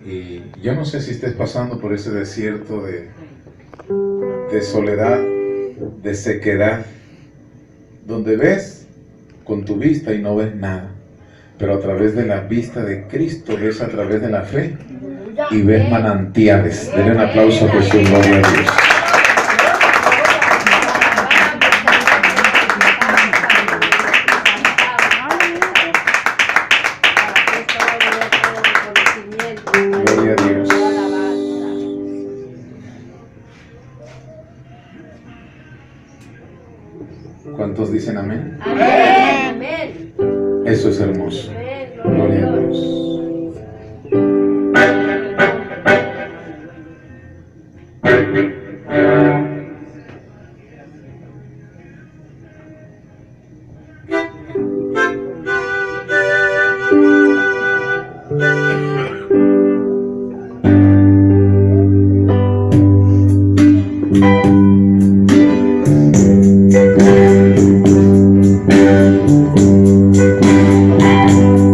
Y yo no sé si estés pasando por ese desierto de soledad, de sequedad, donde ves con tu vista y no ves nada, pero a través de la vista de Cristo ves a través de la fe y ves manantiales. Denle un aplauso a Jesús, gloria a Dios. Gloria a Dios. ¿Cuántos dicen amén? Amén. Eso es hermoso. Gloria a Dios.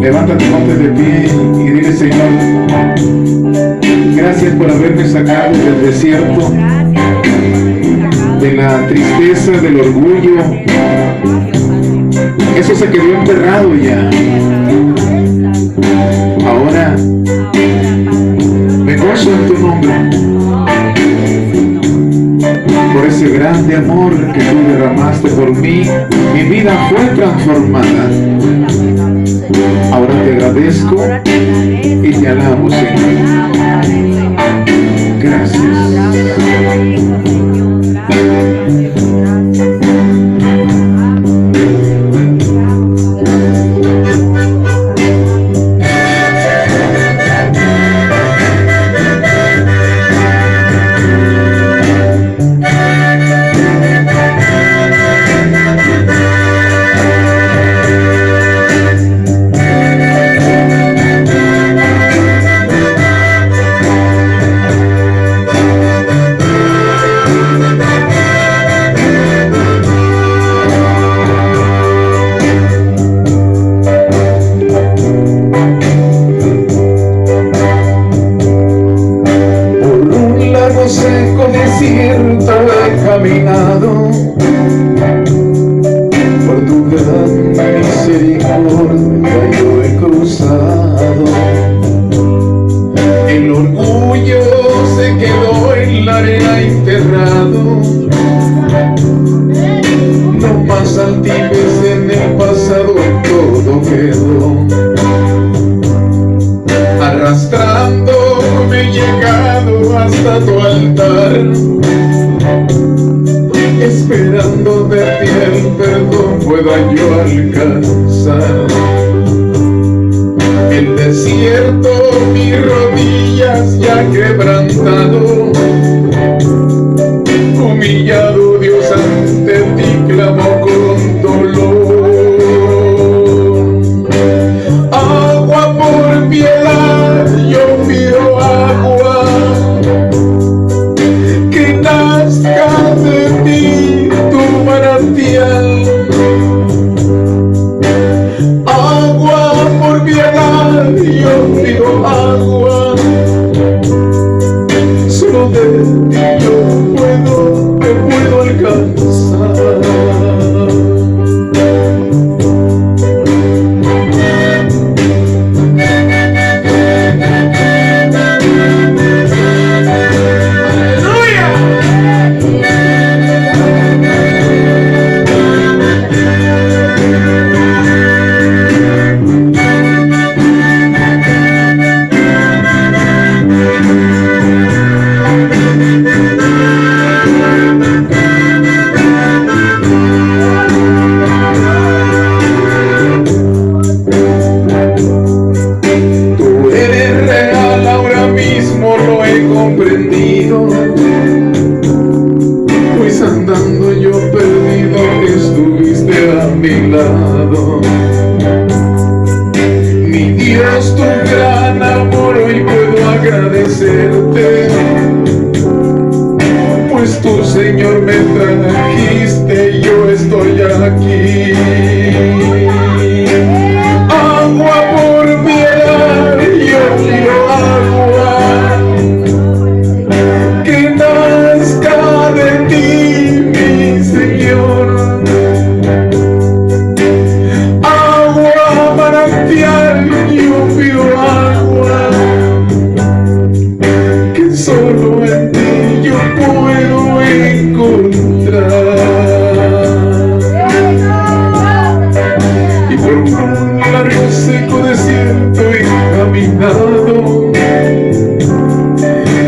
Levántate, ponte de pie y dile: Señor, gracias por haberme sacado del desierto, de la tristeza, del orgullo. Eso se quedó enterrado ya. Ahora me gozo en tu nombre por ese grande amor que tú derramaste por mí. Mi vida fue transformada. Ahora te agradezco y te alabo, Señor. Gracias. Seco desierto he caminado, por tu gran misericordia yo he cruzado. El orgullo se quedó en la arena enterrado, no más altivez en el pasado, todo quedó. Arrastrándome he llegado hasta tu altar, esperando de ti el perdón pueda yo alcanzar. El desierto, mis rodillas ya quebrantado, humillado Dios ante ti clamo con dolor. Agua por piedad, yo pido agua, que nazca de ti tu manantial. Agua por piedad, yo pido agua, solo de ti yo te puedo alcanzar. manantial yo pido agua, que solo en ti yo puedo encontrar. Y por un largo seco desierto he caminado,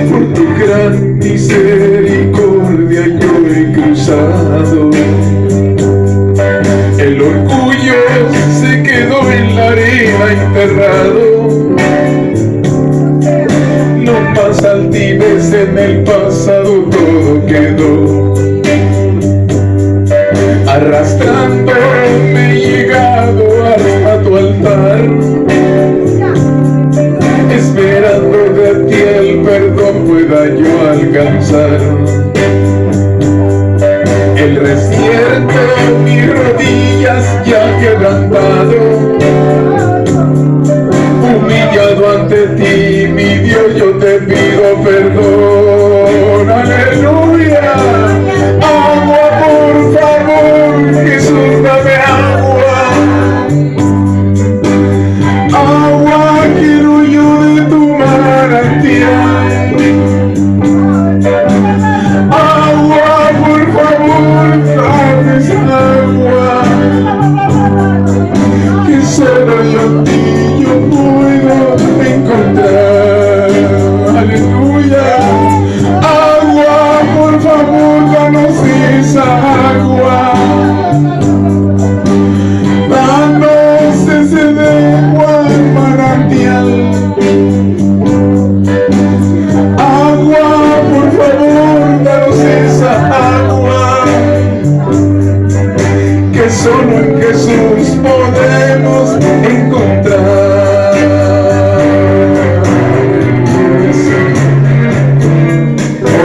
por tu gran misericordia yo he cruzado. El orgullo se quedó en la arena enterrado, no más altivez en el pasado todo quedó. Arrastrándome he llegado hasta tu altar, esperando de ti el perdón pueda yo alcanzar. El desierto, mis rodillas ya quebrantado, humillado ante ti, mi Dios, yo te pido perdón. Aleluya. Agua, por favor, Jesús, dame agua. Agua quiero yo de tu manantial. Agua, por favor, dame esa agua, que solo yo en ti yo puedo encontrar. Aleluya. Agua, por favor, danos esa agua. Danos ese de agua manantial. Agua, por favor, danos esa agua, que solo en Jesús podemos encontrar.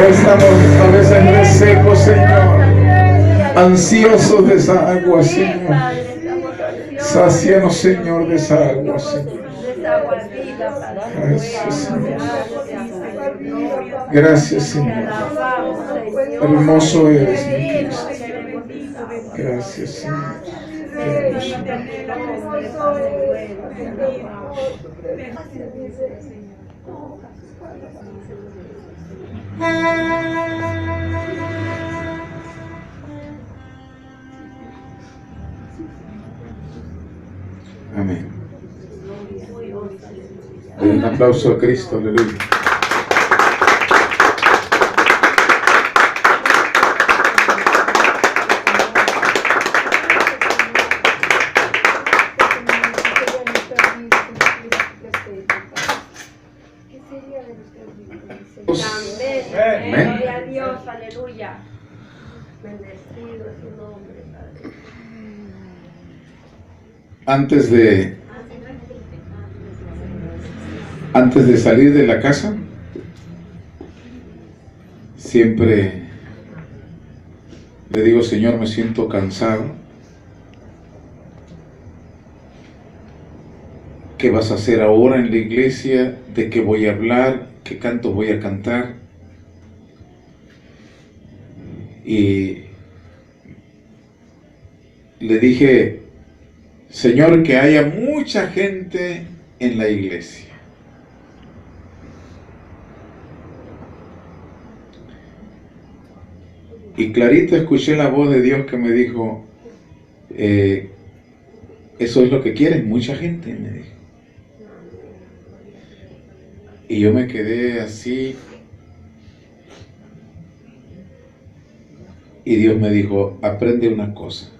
Estamos a veces resecos, Señor, ansiosos de esa agua, Señor. Sácianos, Señor, de esa agua, Señor. Gracias, Señor. Gracias, Señor. Hermoso eres, mi Cristo. Gracias, Señor. Amén. Un aplauso a Cristo, aleluya. Amén. Gloria a Dios, aleluya. Bendecido es su nombre, Padre. Antes de salir de la casa, siempre le digo, Señor, me siento cansado. ¿Qué vas a hacer ahora en la iglesia? ¿De qué voy a hablar? ¿Qué canto voy a cantar? Y le dije, Señor, que haya mucha gente en la iglesia. Y clarito escuché la voz de Dios que me dijo, eso es lo que quieres, mucha gente, me dijo. Y yo me quedé así. Y Dios me dijo, aprende una cosa.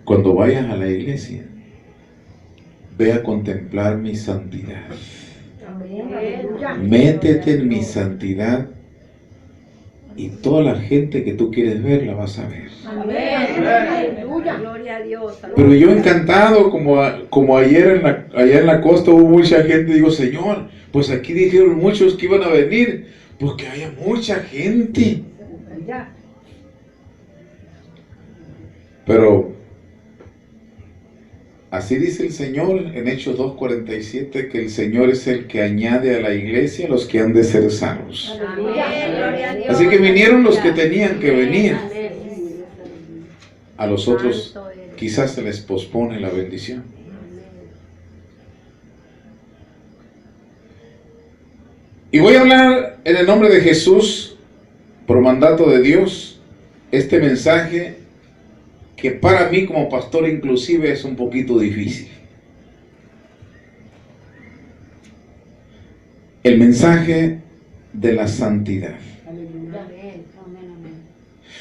Cuando vayas a la iglesia, ve a contemplar mi santidad. Métete en mi santidad y toda la gente que tú quieres ver la vas a ver. Gloria a Dios. Pero yo encantado, como ayer allá en la costa hubo mucha gente, digo, Señor, pues aquí dijeron muchos que iban a venir, pues que haya mucha gente. Pero así dice el Señor en Hechos 2:47, que el Señor es el que añade a la iglesia los que han de ser salvos. Así que vinieron los que tenían que venir. A los otros quizás se les pospone la bendición. Y voy a hablar en el nombre de Jesús, por mandato de Dios, este mensaje que para mí como pastor inclusive es un poquito difícil. El mensaje de la santidad.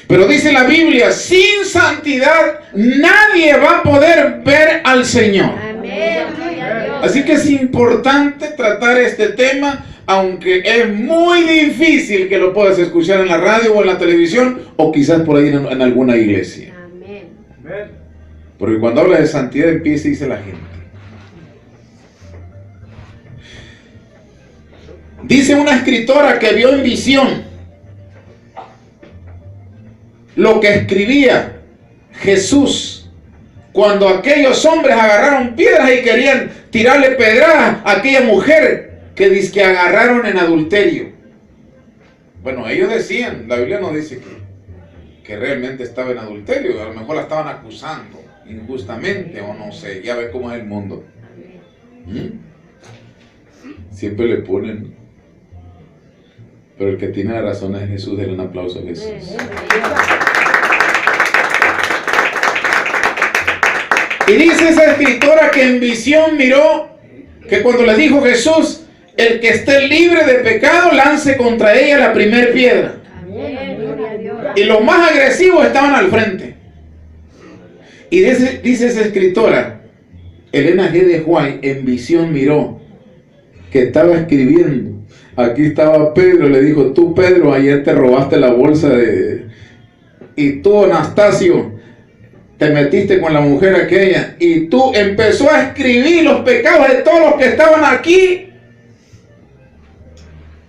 Pero dice la Biblia, sin santidad nadie va a poder ver al Señor. Así que es importante tratar este tema, aunque es muy difícil que lo puedas escuchar en la radio o en la televisión, o quizás por ahí en alguna iglesia. Porque cuando habla de santidad empieza y dice la gente. Dice una escritora que vio en visión lo que escribía Jesús cuando aquellos hombres agarraron piedras y querían tirarle pedradas a aquella mujer que dice que agarraron en adulterio. Bueno, ellos decían, la Biblia no dice que realmente estaba en adulterio, a lo mejor la estaban acusando injustamente o no sé, ya ves cómo es el mundo. Siempre le ponen, pero el que tiene la razón es Jesús. Denle un aplauso a Jesús. Y dice esa escritora que en visión miró que cuando le dijo Jesús, el que esté libre de pecado lance contra ella la primer piedra. Y los más agresivos estaban al frente. Y dice esa escritora, Elena G. de White, en visión miró que estaba escribiendo. Aquí estaba Pedro, le dijo, tú Pedro, ayer te robaste la bolsa y tú Anastasio, te metiste con la mujer aquella, y tú empezó a escribir los pecados de todos los que estaban aquí,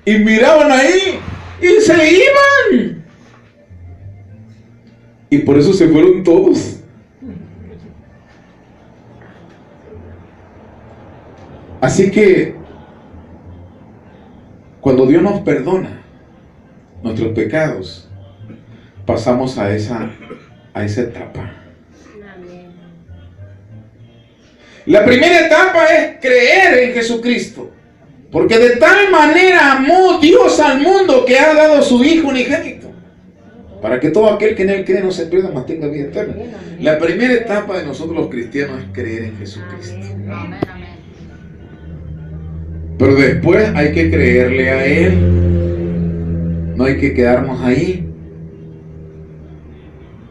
y miraban ahí, y se iban, y por eso se fueron todos. Así que cuando Dios nos perdona nuestros pecados, pasamos a esa etapa. La primera etapa es creer en Jesucristo, porque de tal manera amó Dios al mundo que ha dado su Hijo unigénito, para que todo aquel que en Él cree no se pierda, mas tenga vida eterna. La primera etapa de nosotros los cristianos es creer en Jesucristo. Pero después hay que creerle a Él. No hay que quedarnos ahí.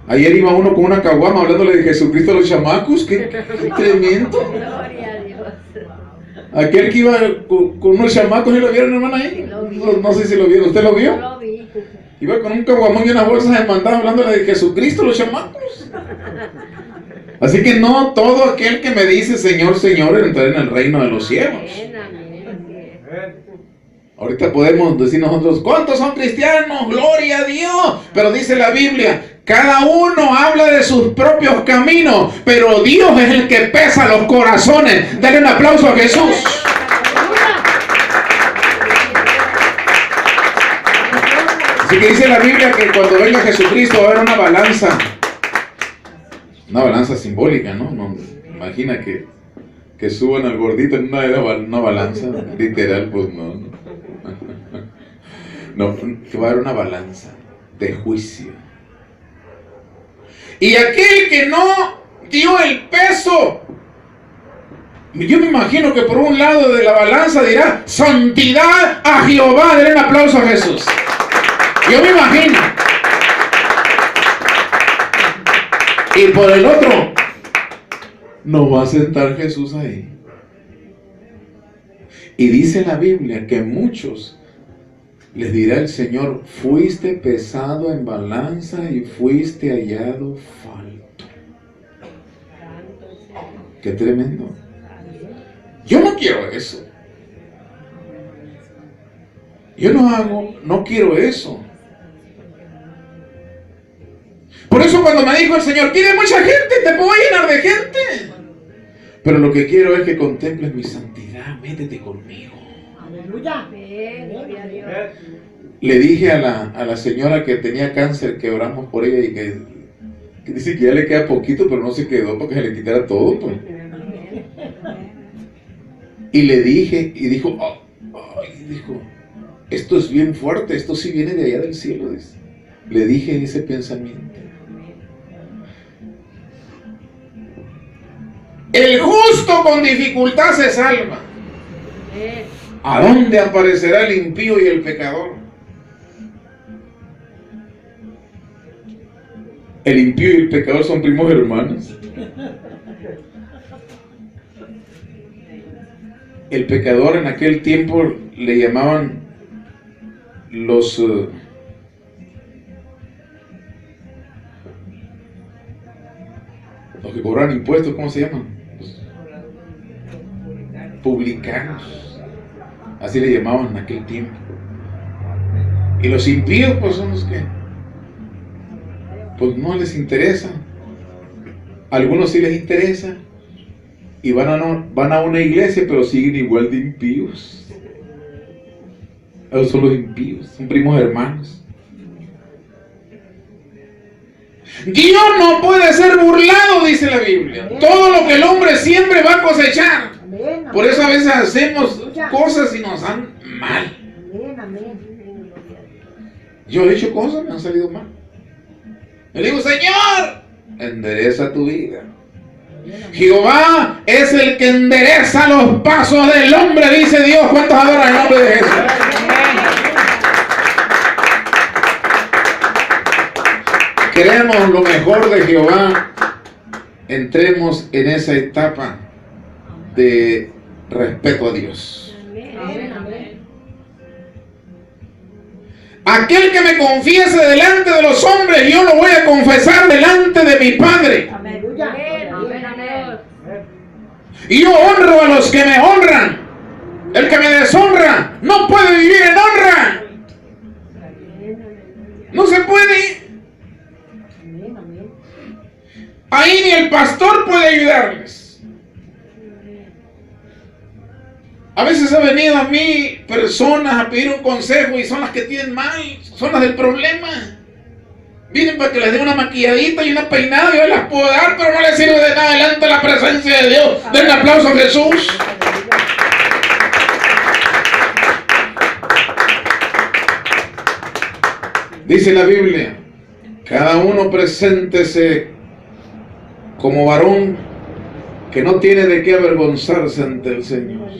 Ayer iba uno con una caguama hablándole de Jesucristo a los chamacos. ¡Qué tremendo! Aquel que iba con unos chamacos, ¿y lo vieron, hermano, ahí? No sé si lo vieron. ¿Usted lo vio? Lo vi. Iba con un caguamón y unas bolsas de mandado hablándole de Jesucristo a los chamacos. Así que no todo aquel que me dice Señor, Señor, entrará en el reino de los cielos. Ahorita podemos decir nosotros, ¿cuántos son cristianos? ¡Gloria a Dios! Pero dice la Biblia, cada uno habla de sus propios caminos, pero Dios es el que pesa los corazones. Dale un aplauso a Jesús. Así que dice la Biblia que cuando venga Jesucristo va a haber una balanza simbólica, ¿no? Imagina que suban al gordito en una balanza, literal, pues no. No, que va a haber una balanza de juicio. Y aquel que no dio el peso, yo me imagino que por un lado de la balanza dirá, santidad a Jehová. Denle un aplauso a Jesús. Yo me imagino. Y por el otro, no va a sentar Jesús ahí. Y dice la Biblia que muchos les dirá el Señor, fuiste pesado en balanza y fuiste hallado falto. Qué tremendo. Yo no quiero eso. Yo no quiero eso. Por eso cuando me dijo el Señor, ¿quiere mucha gente? ¿Te puedo llenar de gente? Pero lo que quiero es que contemples mi santidad. Métete conmigo. Aleluya. Le dije a la señora que tenía cáncer, que oramos por ella y que que dice que ya le queda poquito, pero no se quedó para que se le quitara todo, pues. Y le dije, y dijo, dijo, esto es bien fuerte, esto sí viene de allá del cielo, dice. Le dije ese pensamiento. El justo con dificultad se salva. ¿A dónde aparecerá el impío y el pecador? El impío y el pecador son primos hermanos. El pecador en aquel tiempo le llamaban los que cobran impuestos, ¿cómo se llaman? Publicanos. Así le llamaban en aquel tiempo. Y los impíos pues son los que pues no les interesa. A algunos sí les interesa y van a una iglesia, pero siguen igual de impíos. Esos son los impíos, son primos hermanos. Dios no puede ser burlado, dice la Biblia. Todo lo que el hombre siempre va a cosechar. Por eso a veces hacemos cosas y nos dan mal. Yo he hecho cosas, me han salido mal. Le digo, Señor, endereza tu vida. Jehová es el que endereza los pasos del hombre, dice Dios. ¿Cuántos adoran el nombre de Jesús? Queremos lo mejor de Jehová. Entremos en esa etapa de respeto a Dios. Aquel que me confiese delante de los hombres, yo lo voy a confesar delante de mi Padre. Y yo honro a los que me honran. El que me deshonra no puede vivir en honra. No se puede. Ahí ni el pastor puede ayudarles. A veces ha venido a mí personas a pedir un consejo y son las que tienen mal, son las del problema. Vienen para que les dé una maquilladita y una peinada y yo las puedo dar, pero no les sirve de nada delante de la presencia de Dios. Den un aplauso a Jesús. Dice la Biblia, cada uno preséntese como varón que no tiene de qué avergonzarse ante el Señor.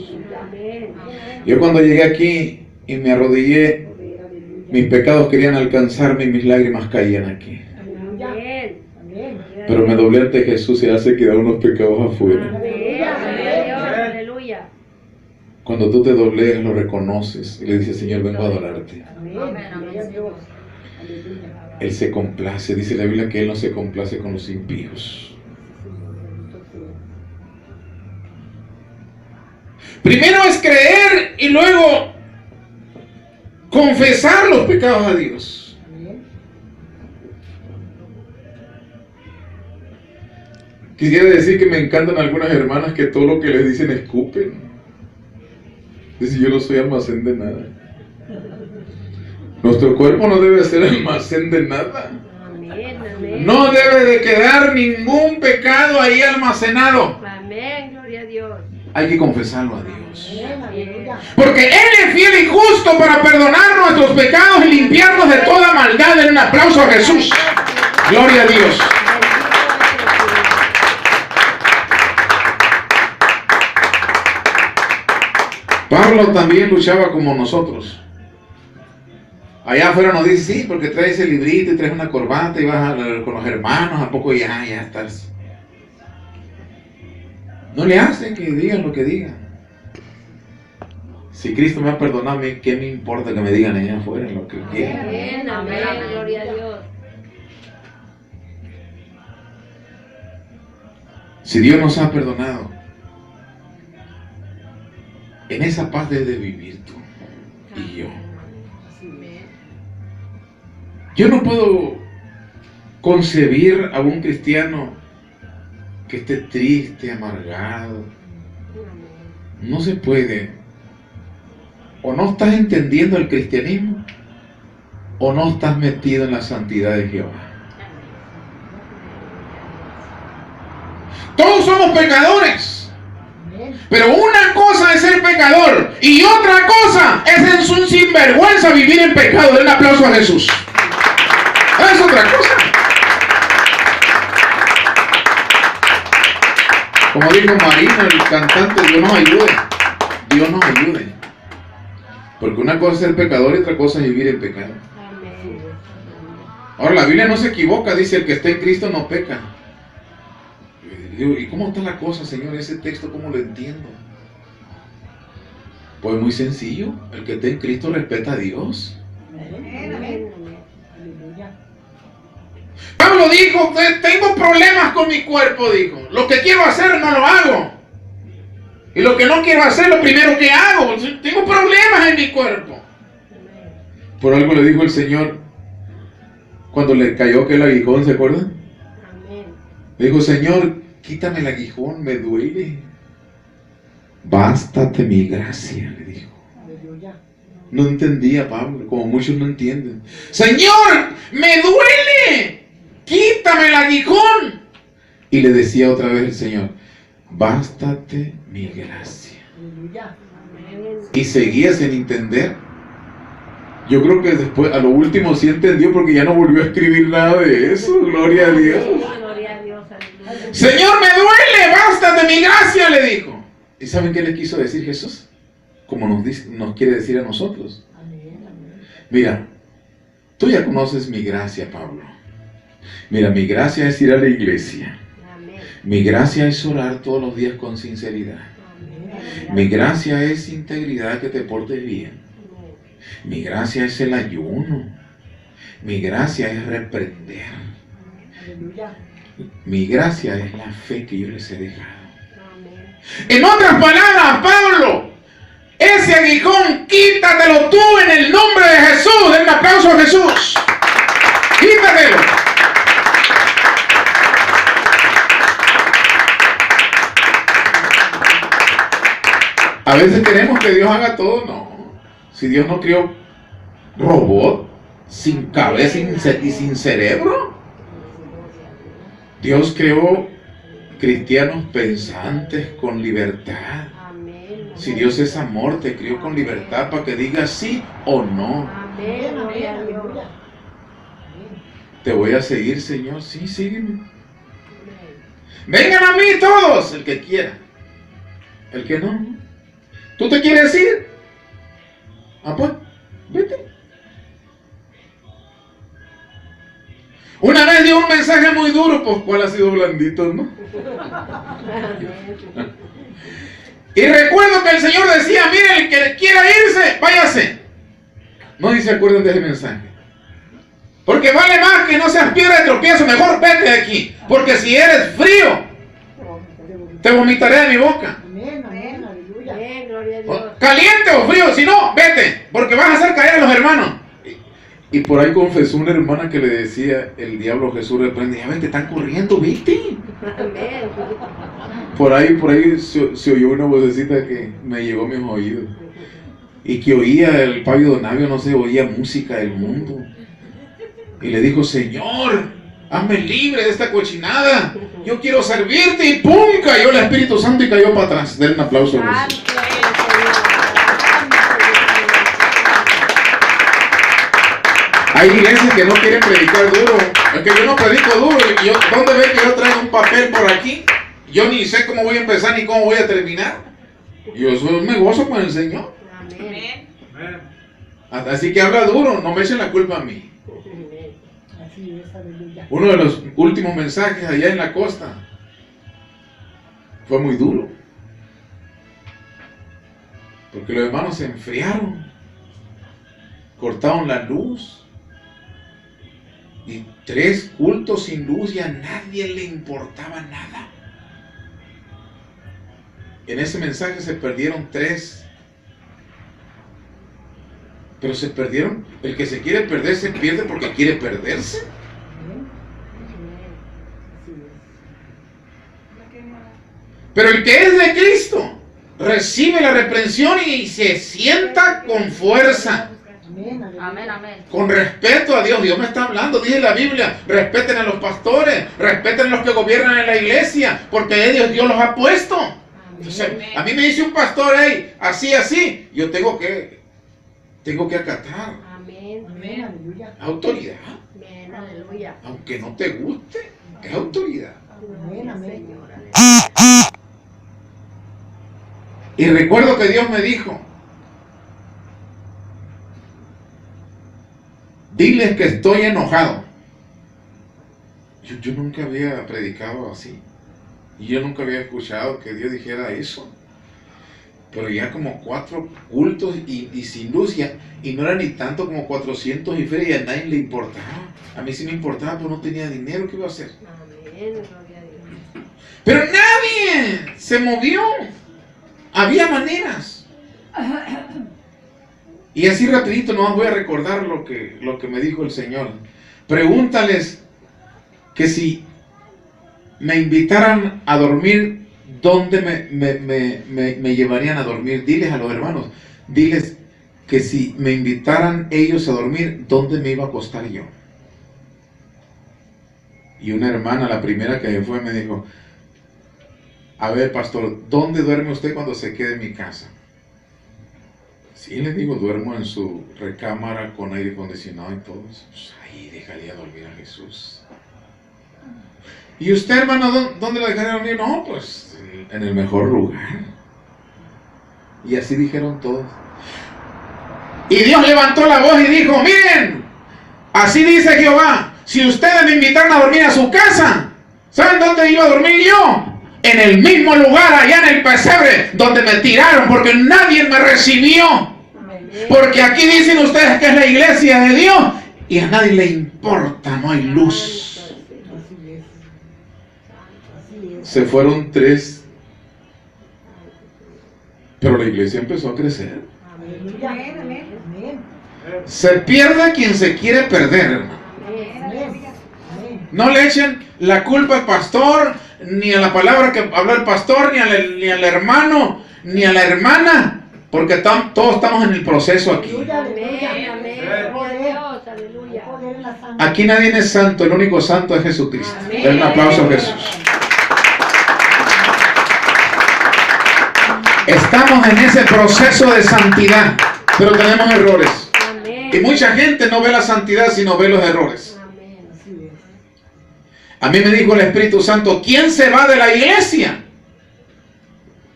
Yo cuando llegué aquí y me arrodillé, mis pecados querían alcanzarme y mis lágrimas caían aquí. Pero me doblé ante Jesús y hace quedar unos pecados afuera. Cuando tú te doblegas, lo reconoces y le dices, Señor, vengo a adorarte. Él se complace, dice la Biblia que Él no se complace con los impíos. Primero es creer y luego confesar los pecados a Dios. Quisiera decir que me encantan algunas hermanas que todo lo que les dicen escupen. Dice, yo no soy almacén de nada. Nuestro cuerpo no debe ser almacén de nada. No debe de quedar ningún pecado ahí almacenado. Amén, gloria a Dios. Hay que confesarlo a Dios. Porque Él es fiel y justo para perdonar nuestros pecados y limpiarnos de toda maldad. Den un aplauso a Jesús. Gloria a Dios. Pablo también luchaba como nosotros. Allá afuera nos dice, sí, porque traes el librito y traes una corbata y vas con los hermanos, ¿a poco ya estás? No le hacen que digan lo que digan. Si Cristo me ha perdonado, ¿qué me importa que me digan allá afuera lo que quieran? Amén, amén, gloria a Dios. Si Dios nos ha perdonado, en esa paz debes de vivir tú y yo. Yo no puedo concebir a un cristiano que esté triste, amargado. No se puede. O no estás entendiendo el cristianismo, o no estás metido en la santidad de Jehová. Todos somos pecadores. Pero una cosa es ser pecador y otra cosa es un sinvergüenza vivir en pecado. Den un aplauso a Jesús. Es otra cosa. Como dijo Marina, el cantante, Dios nos ayude. Dios nos ayude. Porque una cosa es ser pecador y otra cosa es vivir en pecado. Ahora la Biblia no se equivoca, dice el que está en Cristo no peca. ¿Y cómo está la cosa, Señor? Ese texto, ¿cómo lo entiendo? Pues muy sencillo, el que está en Cristo respeta a Dios. Pablo dijo, tengo problemas con mi cuerpo, dijo. Lo que quiero hacer no lo hago. Y lo que no quiero hacer, lo primero que hago. Tengo problemas en mi cuerpo. Por algo le dijo el Señor, cuando le cayó aquel aguijón, ¿se acuerdan? Le dijo, Señor, quítame el aguijón, me duele. Bástate mi gracia, le dijo. No entendía Pablo, como muchos no entienden. Señor, me duele, quítame el aguijón. Y le decía otra vez el Señor, bástate mi gracia. Y seguía sin entender. Yo creo que después, a lo último sí entendió, porque ya no volvió a escribir nada de eso. Gloria a Dios. Señor, me duele, bástate mi gracia, le dijo. ¿Y saben qué le quiso decir Jesús? Como nos quiere decir a nosotros. Mira, tú ya conoces mi gracia, Pablo. Mira, mi gracia es ir a la iglesia. Mi gracia es orar todos los días con sinceridad. Mi gracia es integridad, que te portes bien. Mi gracia es el ayuno. Mi gracia es reprender. Mi gracia es la fe que yo les he dejado. En otras palabras, Pablo, ese aguijón, quítatelo tú en el nombre de Jesús. Den un aplauso a Jesús. Quítatelo. A veces queremos que Dios haga todo. No. Si Dios no crió robot sin cabeza y sin cerebro. Dios creó cristianos pensantes con libertad. Si Dios es amor, te crió con libertad para que digas sí o no. Te voy a seguir, Señor. Sí, sígueme. Vengan a mí todos, el que quiera. El que no. ¿Tú te quieres ir? Ah, pues, vete. Una vez dio un mensaje muy duro, pues cuál ha sido blandito, ¿no? Y recuerdo que el Señor decía, mire, el que quiera irse, váyase. No sé si se acuerdan de ese mensaje. Porque vale más que no seas piedra de tropiezo, mejor vete de aquí. Porque si eres frío, te vomitaré de mi boca. Caliente o frío, si no, vete, porque vas a hacer caer a los hermanos. Y por ahí confesó una hermana que le decía, el diablo Jesús reprende, ya ven, te están corriendo, vete. Por ahí se oyó una vocecita que me llegó a mis oídos. Y que oía el Pablo Donavio, no sé, oía música del mundo. Y le dijo, Señor, hazme libre de esta cochinada. Yo quiero servirte. Y ¡pum! Cayó el Espíritu Santo y cayó para atrás. Den un aplauso a Jesús. Hay iglesias que no quieren predicar duro. Es que yo no predico duro. ¿Dónde ve que yo traigo un papel por aquí? Yo ni sé cómo voy a empezar ni cómo voy a terminar. Yo me gozo con el Señor. Amén. Así que habla duro, no me echen la culpa a mí. Uno de los últimos mensajes allá en la costa fue muy duro. Porque los hermanos se enfriaron. Cortaron la luz. Y 3 cultos sin luz y a nadie le importaba nada. En ese mensaje se perdieron 3. Pero se perdieron. El que se quiere perder se pierde porque quiere perderse. Pero el que es de Cristo recibe la reprensión y se sienta con fuerza. Amén, amén. Con respeto a Dios. Dios me está hablando, dice la Biblia, respeten a los pastores, respeten a los que gobiernan en la iglesia, porque Dios los ha puesto. Entonces, a mí me dice un pastor, hey, así, yo tengo que acatar. Amén. Autoridad. Amén, aleluya. Aunque no te guste, es autoridad. Amén, Señor. Y recuerdo que Dios me dijo, diles que estoy enojado. Yo nunca había predicado así. Y yo nunca había escuchado que Dios dijera eso. Pero ya como 4 cultos y sin luz, y no era ni tanto como 400 y feria, y a nadie le importaba. A mí sí me importaba, pero no tenía dinero, ¿qué iba a hacer? Amén, gloria a Dios. Pero nadie se movió. Había maneras. Y así rapidito no voy a recordar lo que me dijo el Señor. Pregúntales que si me invitaran a dormir, ¿dónde me llevarían a dormir? Diles a los hermanos, diles que si me invitaran ellos a dormir, ¿dónde me iba a acostar yo? Y una hermana, la primera que fue, me dijo, a ver, pastor, ¿dónde duerme usted cuando se quede en mi casa? Sí, le digo, duermo en su recámara con aire acondicionado y todo eso. Pues ahí dejaría dormir a Jesús. ¿Y usted, hermano, dónde lo dejaría dormir? No, pues en el mejor lugar. Y así dijeron todos. Y Dios levantó la voz y dijo, miren, así dice Jehová, si ustedes me invitaran a dormir a su casa, ¿saben dónde iba a dormir yo? En el mismo lugar, allá en el pesebre, donde me tiraron, porque nadie me recibió. Porque aquí dicen ustedes que es la iglesia de Dios, y a nadie le importa, no hay luz. Se fueron 3, pero la iglesia empezó a crecer. Se pierde quien se quiere perder, hermano. No le echen la culpa al pastor, ni a la palabra que habló el pastor, ni al hermano, ni a la hermana, porque todos estamos en el proceso aquí. Aquí nadie es santo, el único santo es Jesucristo. Den un aplauso a Jesús. Estamos en ese proceso de santidad, pero tenemos errores. Y mucha gente no ve la santidad, sino ve los errores. A mí me dijo el Espíritu Santo, ¿quién se va de la iglesia?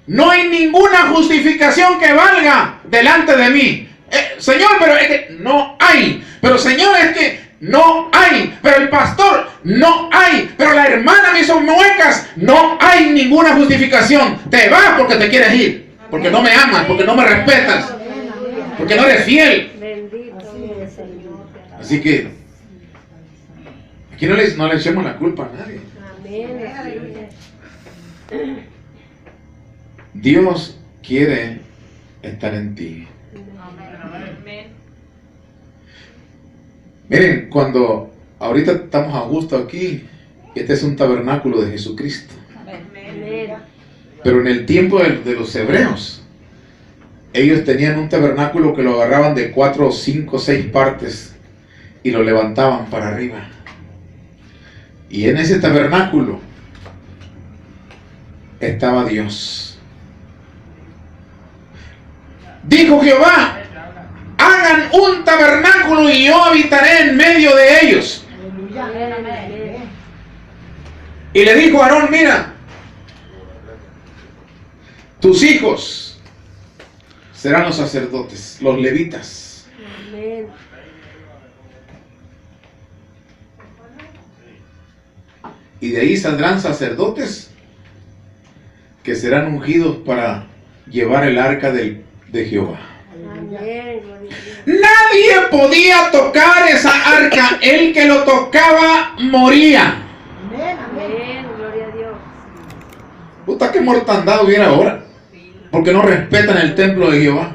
No hay ninguna justificación que valga delante de mí. Señor, pero es que no hay. Pero Señor, es que no hay. Pero el pastor, no hay. Pero la hermana me hizo muecas. No hay ninguna justificación. Te vas porque te quieres ir. Porque no me amas, porque no me respetas. Porque no eres fiel. Así que aquí no le echemos la culpa a nadie. Dios quiere estar en ti. Miren, cuando ahorita estamos a gusto aquí, este es un tabernáculo de Jesucristo. Pero en el tiempo de los hebreos, ellos tenían un tabernáculo que lo agarraban de 4, 5, 6 partes y lo levantaban para arriba. Y en ese tabernáculo estaba Dios. Dijo Jehová, hagan un tabernáculo y yo habitaré en medio de ellos. Y le dijo a Aarón, mira, tus hijos serán los sacerdotes, los levitas. Y de ahí saldrán sacerdotes que serán ungidos para llevar el arca de Jehová. Nadie podía tocar esa arca. El que lo tocaba moría. Gloria a Dios. Puta, qué mortandad hubiera ahora. Porque no respetan el templo de Jehová.